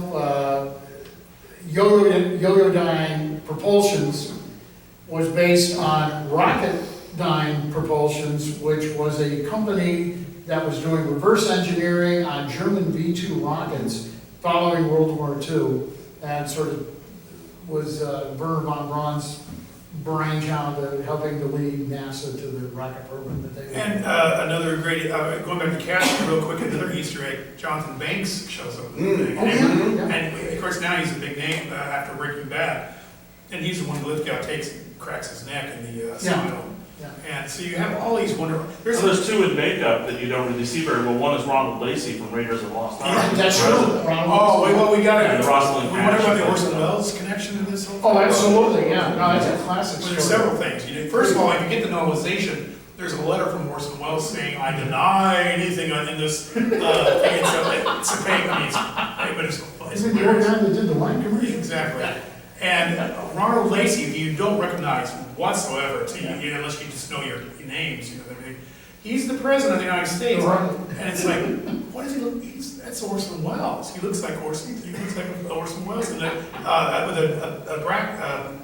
Yo-Yo Propulsions was based on Rocketdyne Propulsions, which was a company that was doing reverse engineering on German V-2 rockets following World War II, and sort of was Werner von Braun's brainchild of helping to lead NASA to the rocket program that they. And another great, going back to casting real quick, another Easter egg, Jonathan Banks shows up. Oh, yeah. And of course, now he's a big name after Breaking Bad. And he's the one Lithgow takes and cracks his neck in the smile. Yeah. And so you have all these wonderful, There's two in makeup that you don't really see very well. One is Ronald Lacey from Raiders of the Lost Ark. Yeah, That's true. oh, wait, well, we got And it. Rosalind We wonder about the Cash. Orson Welles connection to this whole thing. Oh, absolutely, yeah, no, it's a classic Well, there's story. several things. First of all, if you get the novelization, there's a letter from Orson Welles saying, I deny anything in this thing. It's a fake, but it's Isn't the old guy that did the wine commercial? Exactly. And Ronald Lacey, if you don't recognize whatsoever, unless you just know your names, you know what I mean? He's the president of the United States. Right. And it's like, what does he look, that's Orson Welles. He looks like Orson Welles and with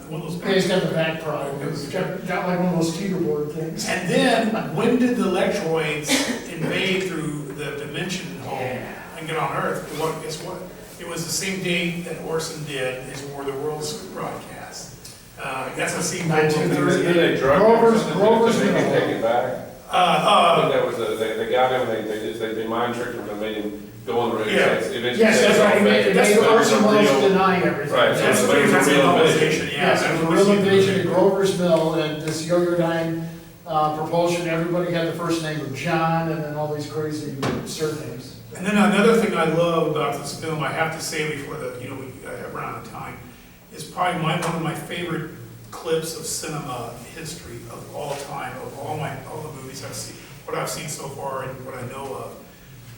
one of those. Yeah, he's got the back pride, he's got like one of those teeterboard things. And then, when did the Electroids invade through the dimension hole and get on Earth? Well, guess what? It was the same date that Orson did his War of the Worlds broadcast. That's the same 1930. Did they drug him or something? Grover's Did they Mill. take it back? I think that was, they got him, and they mind tricked him and made him go on the radio. Yeah. Yes, that's right, it made Orson Welles Real- deny everything. Right, so That's it's like that's a a real novelization, invasion. Yes, it was a real invasion at Grover's Mill, and this Yo-Yo Propulsion, everybody had the first name of John, and then all these crazy surnames. And then another thing I love about this film, I have to say before we run out of time, is probably one of my favorite clips of cinema history of all time, of all the movies I've seen, what I've seen so far and what I know of,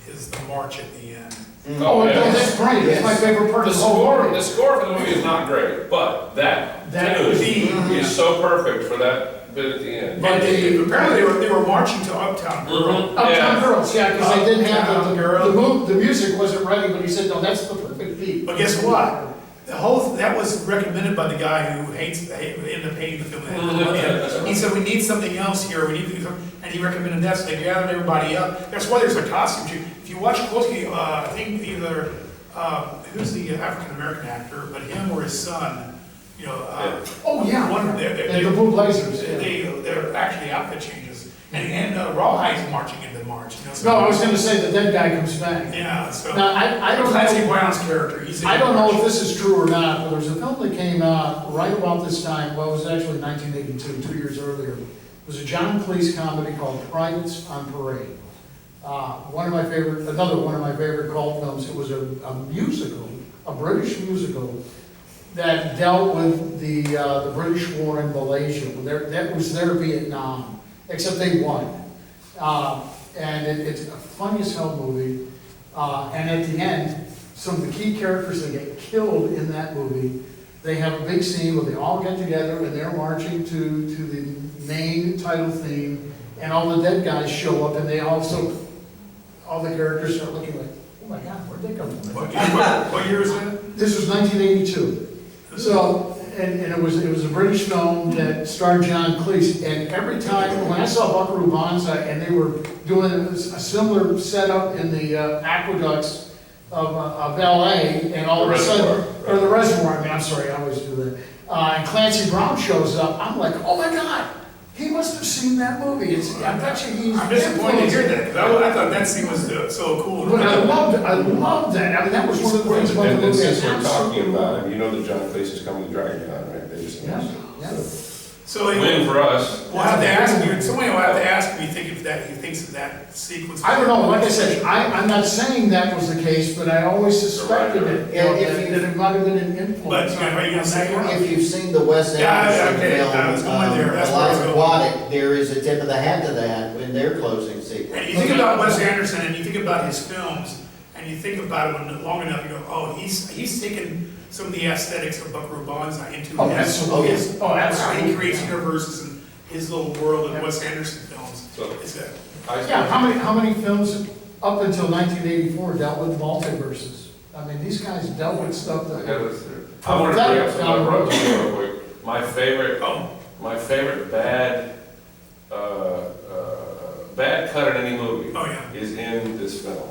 is the march at the end. Oh, that's great, that's my favorite part The of the whole movie. score for the movie is not great, but that tune is so perfect for that bit at the end. But apparently they were marching to Uptown Girl. Uptown Girls, yeah, because they didn't have Uptown Girl. the music wasn't ready, but he said, no, that's the perfect beat. But guess what? That was recommended by the guy who ended up hating the film. He said, we need something else here, and he recommended that, so they gathered everybody up. That's why there's a costume too. If you watch closely, I think either, who's the African-American actor, but him or his son, Oh, yeah, one of and the Blue Blazers, yeah. they're actually outfit changes. And Rawhide's marching into March, you know. so- No, I was gonna say the dead guy comes back. Yeah, so. Now, I don't Clancy know, Brown's character, he's in I don't know March. if this is true or not, but there was a film that came out right about this time, well, it was actually 1982, 2 years earlier. It was a John Cleese comedy called Privates on Parade. Another one of my favorite cult films. It was a musical, a British musical, that dealt with the British war in Malaysia. That was their Vietnam, except they won. And it's a funny as hell movie. And at the end, some of the key characters that get killed in that movie, they have a big scene where they all get together and they're marching to the main title theme, and all the dead guys show up, and they also, all the characters start looking like, oh my God, where'd they come from? What year is that? This was 1982. So, and it was a British film that starred John Cleese, and every time, when I saw Buckaroo Banzai, and they were doing a similar setup in the aqueducts of LA, and all of a sudden, or the reservoir, I'm sorry, I always do that. And Clancy Brown shows up, I'm like, oh my God, he must have seen that movie. I bet you he's. I'm disappointed to hear that, because I thought that scene was so cool. But I loved that. I mean, that was one of the things about the And movie. since we're Absolutely. talking about it, you know that John Cleese is coming to DragonCon, right? They just Yeah, announced yeah. it. So So, win for us. we'll have to ask you, somebody will have to ask him, he thinks of that sequence. I don't know, like I said, I'm not saying that was the case, but I always suspected it, Yeah, if that you- it might have been an But, influence. are you gonna say on that. If you've seen the Wes Yeah, Anderson okay, film, I was going there. That's where I was Alive going. Aquatic, there is a tip of the hat to that in their closing sequence. And you think about Wes Anderson, and you think about his films, and you think about it when long enough, you go, oh, he's taken some of the aesthetics of Buckaroo Banzai into Oh, his, absolutely. his, Oh, absolutely. how he creates universes and his little world of Wes Anderson films. So, It's a, Yeah, how many films up until 1984 dealt with multiverses? I mean, these guys dealt with stuff that. I want to bring up something I brought to you real quick. My favorite bad cut in any movie oh yeah. is in this film.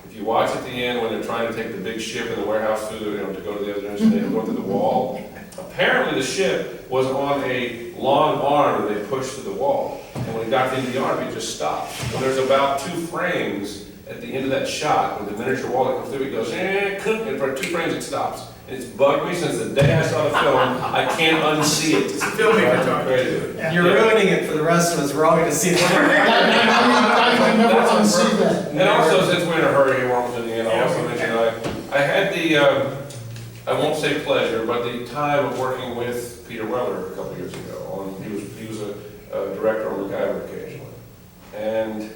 If you watch at the end when they're trying to take the big ship in the warehouse through the, to go to the other end, and they go through the wall. Apparently the ship was on a long arm that they pushed to the wall. And when it got into the arm, it just stopped. And there's about 2 frames at the end of that shot with the miniature wall that comes through, it goes, and for 2 frames it stops. And it's bugged me since the day I saw the film. I can't unsee it. It's a filmmaker talking. Crazy. You're ruining it for the rest of us, we're all gonna see it. I can never That's unsee that. And also, since we're in a hurry, we're almost in the end, I'll also mention, I had the, I won't say pleasure, but the time of working with Peter Weller a couple years ago. He was a director on MacGyver occasionally. And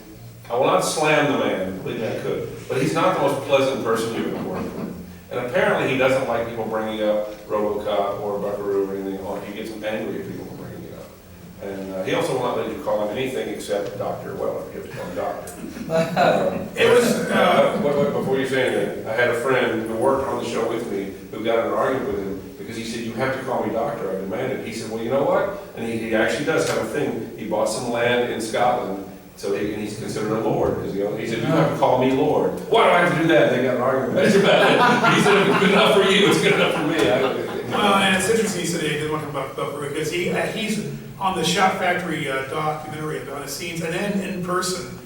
I will not slam the man, believe me I could, but he's not the most pleasant person you can work with. And apparently he doesn't like people bringing up RoboCop or Buckaroo or anything, or he gets angry at people for bringing it up. And he also will not let you call him anything except Dr. Weller. You have to call him Doctor. It was, Before you say anything, I had a friend who worked on the show with me who got in an argument with him because he said, you have to call me doctor, I demand it. He said, well, you know what? And he actually does have a thing. He bought some land in Scotland, so he's considered a lord. Because he said, you have to call me lord. Why do I have to do that? They got an argument about it. He said, if it's good enough for you, it's good enough for me. and it's interesting he said he didn't want to talk about Buckaroo because he's on the Shot Factory documentary about his scenes, and then in person,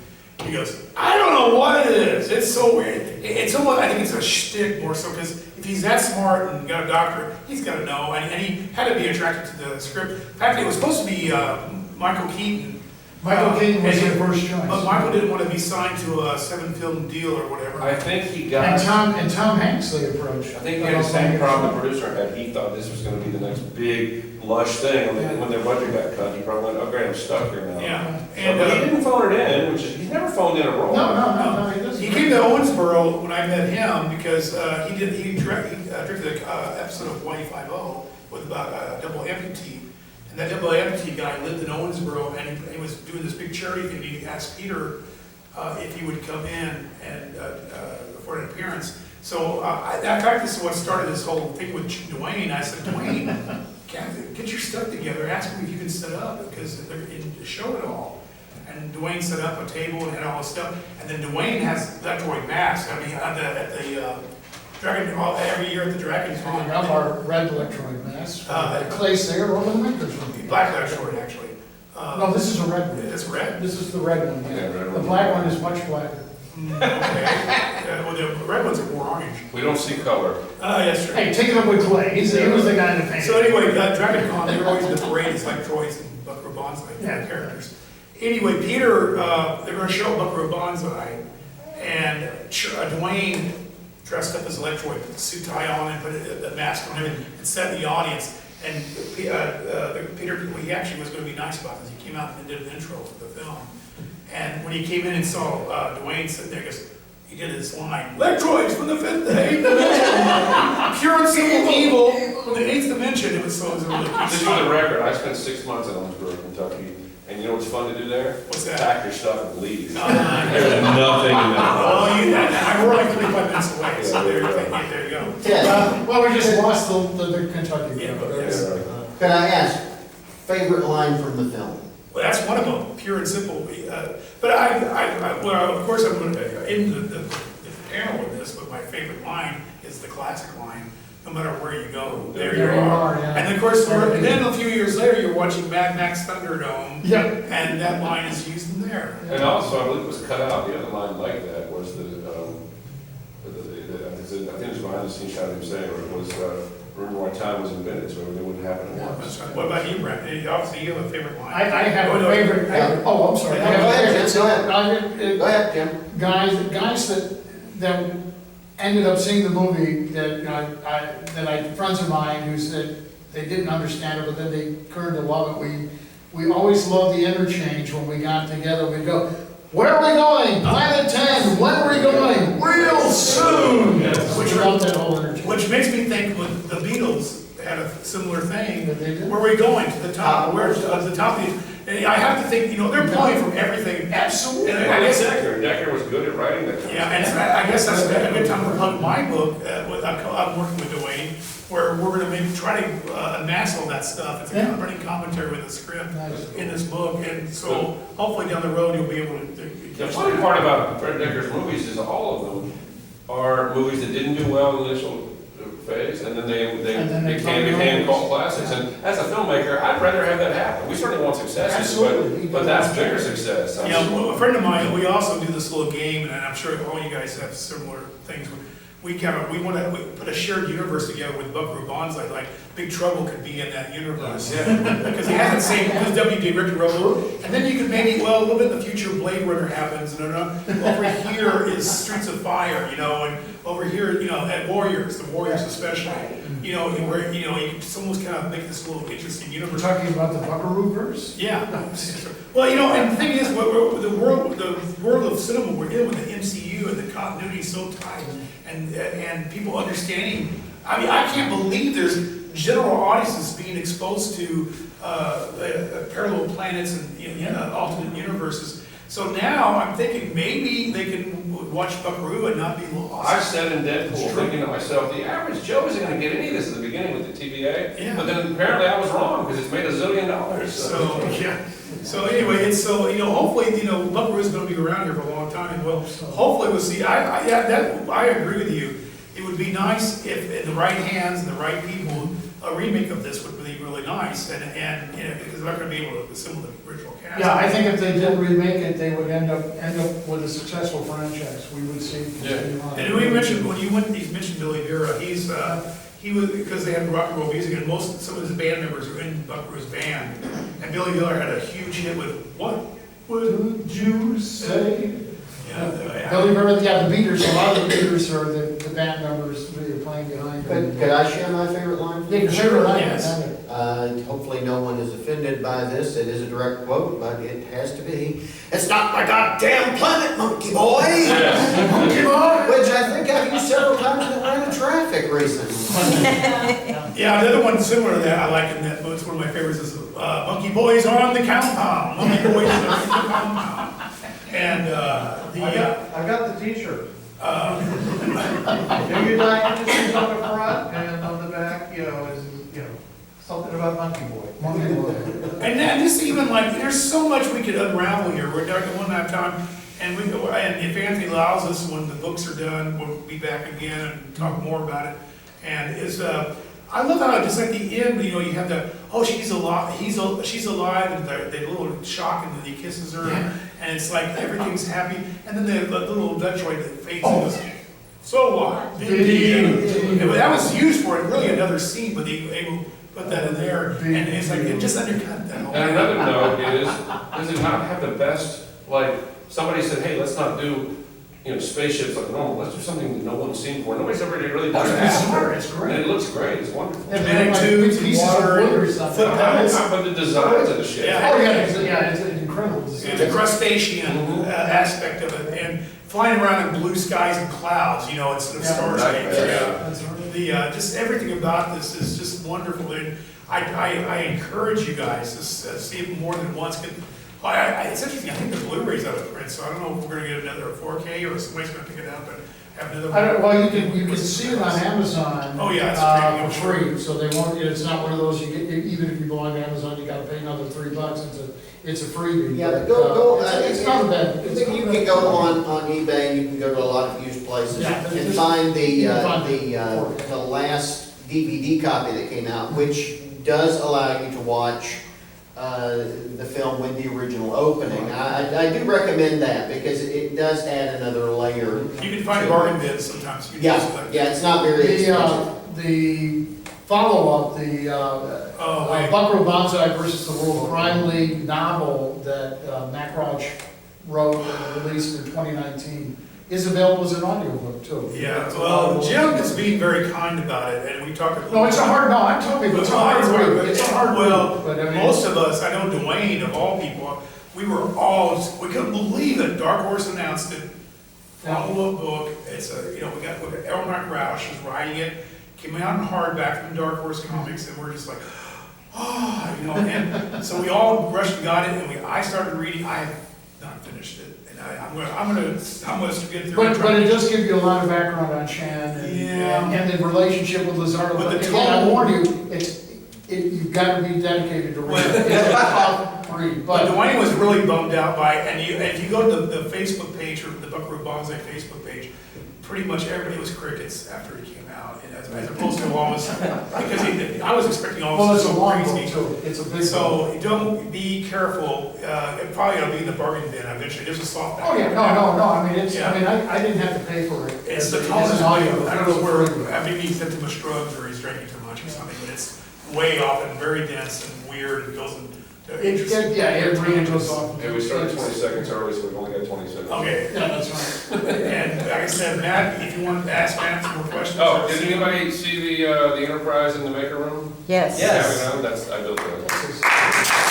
he goes, I don't know what it is. It's so weird. It's almost, I think it's a shtick more so, because if he's that smart and got a doctorate, he's got to know, and he had to be attracted to the script. In fact, it was supposed to be Michael Keaton. Michael Keaton was their first But choice. Michael didn't want to be signed to a 7-film deal or whatever. I think he And got, Tom Hanks they approached. I think he had the same problem the producer had. He thought this was going to be the next big, lush thing. When their budget got cut, he probably went, oh great, I'm stuck here now. Yeah, But and he didn't phone it in, which is, he's never phoned in a role. No, he doesn't. he came to Owensboro when I met him because he directed an episode of Hawaii 5-0 with about a double amputee. And that double amputee guy lived in Owensboro, and he was doing this big charity thing. He asked Peter if he would come in and for an appearance. So in fact, this is what started this whole thing with Dwayne. I said, Dwayne, get your stuff together. Ask him if you can set up because they're in to show it all. And Dwayne set up a table and had all this stuff. And then Dwayne has electroid masks. I mean, at the Dragon, every year at the Dragon's I got our red electronic mask. Clay Sayer over the makers room. Black electroid, actually. No, this is a red one. It's red? This is the red one, Yeah, yeah. red The one. black one is much blacker. Okay. Well, the red ones are more orange. We don't see color. Yes, sir. Hey, take it up with Clay, he was the guy that painted. So anyway, Dragon Con, they were always in the parade, it's like Troy's and Buckaroo Banzai characters. Anyway, Peter, they're gonna show Buckaroo Banzai, and Dwayne dressed up as Electroid, put the suit tie on and put the mask on him and sat in the audience. And Peter, he actually was gonna be nice about this, he came out and did an intro for the film. And when he came in and saw Dwayne sitting there, he did his line, Electroids from the 5th to 8th dimension, pure and simple evil from the 8th dimension. It was really cute. Just for the record, I spent 6 months in Owensboro, Kentucky, and you know what's fun to do there? What's that? Pack your stuff and leave. Uh, There's nothing in that. Oh, and we're like 25 minutes away, so there you go. Ted, Well, we just lost the Kentucky. Yeah, but one. yes. could I ask, favorite line from the film? Well, that's one of them, pure and simple. But well, of course, I'm going to end the panel with this, but my favorite line is the classic line, no matter where you go, there you are. Yeah. And then, of course, and then a few years later, you're watching Mad Max Thunderdome, Yeah. and that line is used in there. And also, I believe it was cut out, the other line like that was I think it was behind the scenes shot of him saying, or it was, remember why time was invented, so everything wouldn't happen at once. That's right. What about you, Brent? Obviously, you have a favorite line. I have Oh, a no. favorite, I'm sorry. Go I have a ahead, favorite. Jim, go ahead. Go ahead, Jim. Guys that ended up seeing the movie, friends of mine who said they didn't understand it, but then they learned to love it. We always loved the interchange when we got together. We'd go, where are we going? Planet 10, when are we going? Real soon! Which wrote that whole interchange. Which makes me think with the Beatles had a similar thing. That they did? Where are we going? To the top. Where's the top? And I have to think, they're pulling from everything. Absolutely. And I guess Decker was good at writing that. yeah, and I guess that's a good time to plug my book. I'm working with Dwayne, where we're going to try to amass all that stuff. It's a kind of running commentary with the script Nice. in this book, and so hopefully down the road you'll be able to. The funny part about Fred Decker's movies is all of them are movies that didn't do well in the initial phase, and then they became cult classics. And as a filmmaker, I'd rather have that happen. We certainly want successes, but that's bigger success. Yeah, a friend of mine, we also do this little game, and I'm sure all you guys have similar things. We want to put a shared universe together with Buckaroo Banzai, like Big Trouble could be in that universe. Because he has that same, because W.D. Richter wrote it. And then you could maybe, a little bit in the future, Blade Runner happens, over here is Streets of Fire, and over here, at Warriors, the Warriors especially, where, you can almost kind of make this little interesting We're universe. talking about the Buckaroo verse? Yeah. Well, and the thing is, the world of cinema we're in with the MCU and the continuity is so tight, and people understanding. I mean, I can't believe there's general audiences being exposed to parallel planets and alternate universes. So now I'm thinking maybe they can watch Buckaroo and not be lost. I've said in Deadpool, thinking to myself, the average Joe isn't going to get any of this at the beginning with the TVA. Yeah. But then apparently I was wrong because it's made $1 zillion. So, yeah. So anyway, it's hopefully, Buckaroo is going to be around here for a long time. Well, hopefully we'll see. I agree with you. It would be nice if in the right hands and the right people, a remake of this would be really nice. And because they're not going to be able to assemble the original cast. Yeah, I think if they did remake it, they would end up with a successful franchise. We would see. continue on. And we mentioned, you mentioned Billy Vera, he was, because they had rock and roll music, and some of his band members were in Buckaroo's band. And Billy Vera had a huge hit with, What Would You Say? Yeah, Billy Burr, the Beaters, a lot of the Beaters are the band members really are playing behind them. Could I share my favorite line? They can share it, Yes. Hopefully no one is offended by this. It is a direct quote, but it has to be. It's not my goddamn planet, monkey boy! Monkey boy! Which I think I've used several times in Atlanta traffic recently. Yeah, the other one similar to that I like in that book, it's one of my favorites, is Monkey Boys on the compound. Monkey Boys on the compound. And I got the T-shirt. Unionized Industries on the front, and on the back, is something about Monkey Boy. Monkey Boy. And then just even like, there's so much we could unravel here. We're down to one at a time. And if Anthony allows us, when the books are done, we'll be back again and talk more about it. And I love how just at the end, you know, you have the, oh, she's alive, she's alive, and the little shock, and then he kisses her, and it's like everything's happy, and then the little Detroit that fades in goes, so what? That was used for it, really another scene, but they able to put that in there, and it's like, it just undercut that whole. And another note is, does it not have the best, like, somebody said, hey, let's not do, you know, spaceships like normal, let's do something that no one's seen before, nobody's ever really done it after. It's great. And it looks great, it's wonderful. And Manic like tubes, pieces water, of wood or something. foot pedals. But the designs of the ship. Yeah. Oh, yeah, it's incredible. The crustacean aspect of it, and flying around in blue skies and clouds, you know, instead of stars. Right, That's right. Just everything about this is just wonderful, and I encourage you guys to see it more than once. It's interesting, I think the Blu-ray's out of print, so I don't know if we're gonna get another 4K or somebody's gonna pick it up and have another. Well, you can see it on Amazon. Oh, yeah, it's For free, so they won't, it's not one of those, you get, even if you belong to Amazon, you gotta pay another $3, it's a freebie. Yeah, but It's not a bad. I think you can go on eBay, and you can go to a lot of used places Yeah, and just- find you can find the last DVD copy that came out, which does allow you to watch the film with the original opening. I do recommend that because it does add another layer. You can find bargain bins sometimes. You can just like- Yeah, it's not very expensive. The follow-up, Buckaroo Banzai versus the World Crime League novel that Mac Roach wrote and released in 2019 is available as an audiobook too. Yeah, well, Jim is being very kind about it, and we talked. No, I'm telling people, it's a hard read. It's a hard Well, read, but I mean. most of us, I know Dwayne of all people, we couldn't believe that Dark Horse announced it. Follow-up book, it's we got Elmar Roush is writing it, came out in hardback from Dark Horse Comics, and we're just like, oh, and so we all rushed and got it, and I started reading, I have not finished it, and I'm gonna get through it. But it does give you a lot of background on Shan and the relationship with Lizardo. But But the again, I tone- warn you, you've got to be dedicated to reading. It's a tough read, But but Dwayne was really bummed out by it, and if you go to the Facebook page, or the Buckaroo Banzai Facebook page, pretty much everybody was crickets after it came out, and as opposed to all this, because I was expecting all well, this it's a so long book crazy. too. It's a big book. So don't be careful, it probably ought to be in the bargain bin eventually, there's a soft back. Oh, yeah, no, I mean, Yeah. I didn't have to pay for it. It's the It's tone an is audio. I don't know where, maybe he's had too much drugs or he's drinking too much or something, but it's way off and very dense and weird and goes into interesting. It really goes off. And we started 20 seconds early, so we've only got 20 seconds. Okay, Yeah, that's right. and like I said, Matt, if you want to ask Matt some more questions. Oh, did anybody see the Enterprise in the Maker Room? Yes. Yes. Yeah, that's, I built that.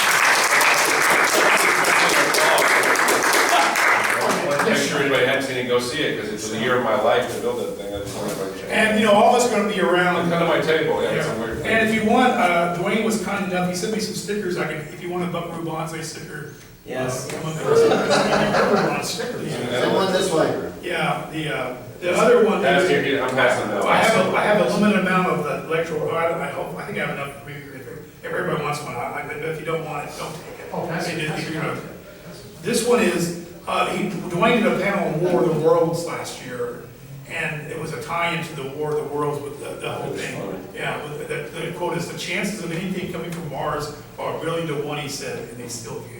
I wanted to make sure anybody hadn't seen it, go see it, because it's the year of my life to build that thing, I just wanted to check. And, all of us are gonna be around. It's kind of my table, yeah, it's a weird thing. And if you want, Dwayne was kind enough, he sent me some stickers, if you want a Buckaroo Banzai sticker. Yes. Come on Everyone wants stickers. Send one this way. Yeah, the other one. I'm passing now. I have a limited amount of the electoral, I think I have enough, maybe if everybody wants one, but if you don't want it, don't take it. Oh, that's I mean, it. if you're gonna- This one is, Dwayne did a panel on War of the Worlds last year, and it was a tie-in to the War of the Worlds with the whole thing. Yeah, the quote is, "The chances of anything coming from Mars are 1,000,000 to 1," he said, and they still came.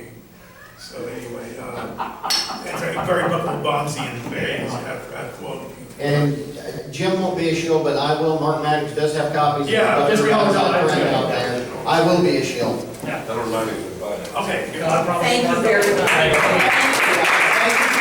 So anyway, it's a very Buckaroo Banzai way, quote. And Jim won't be a shill, but I will. Mark Maddox does have copies. of the Yeah, Buckaroo just realize Banzai that. print out there. I will be a shill. That'll remind me to buy it. Okay. good. No problem. Thank you very much. Thank you.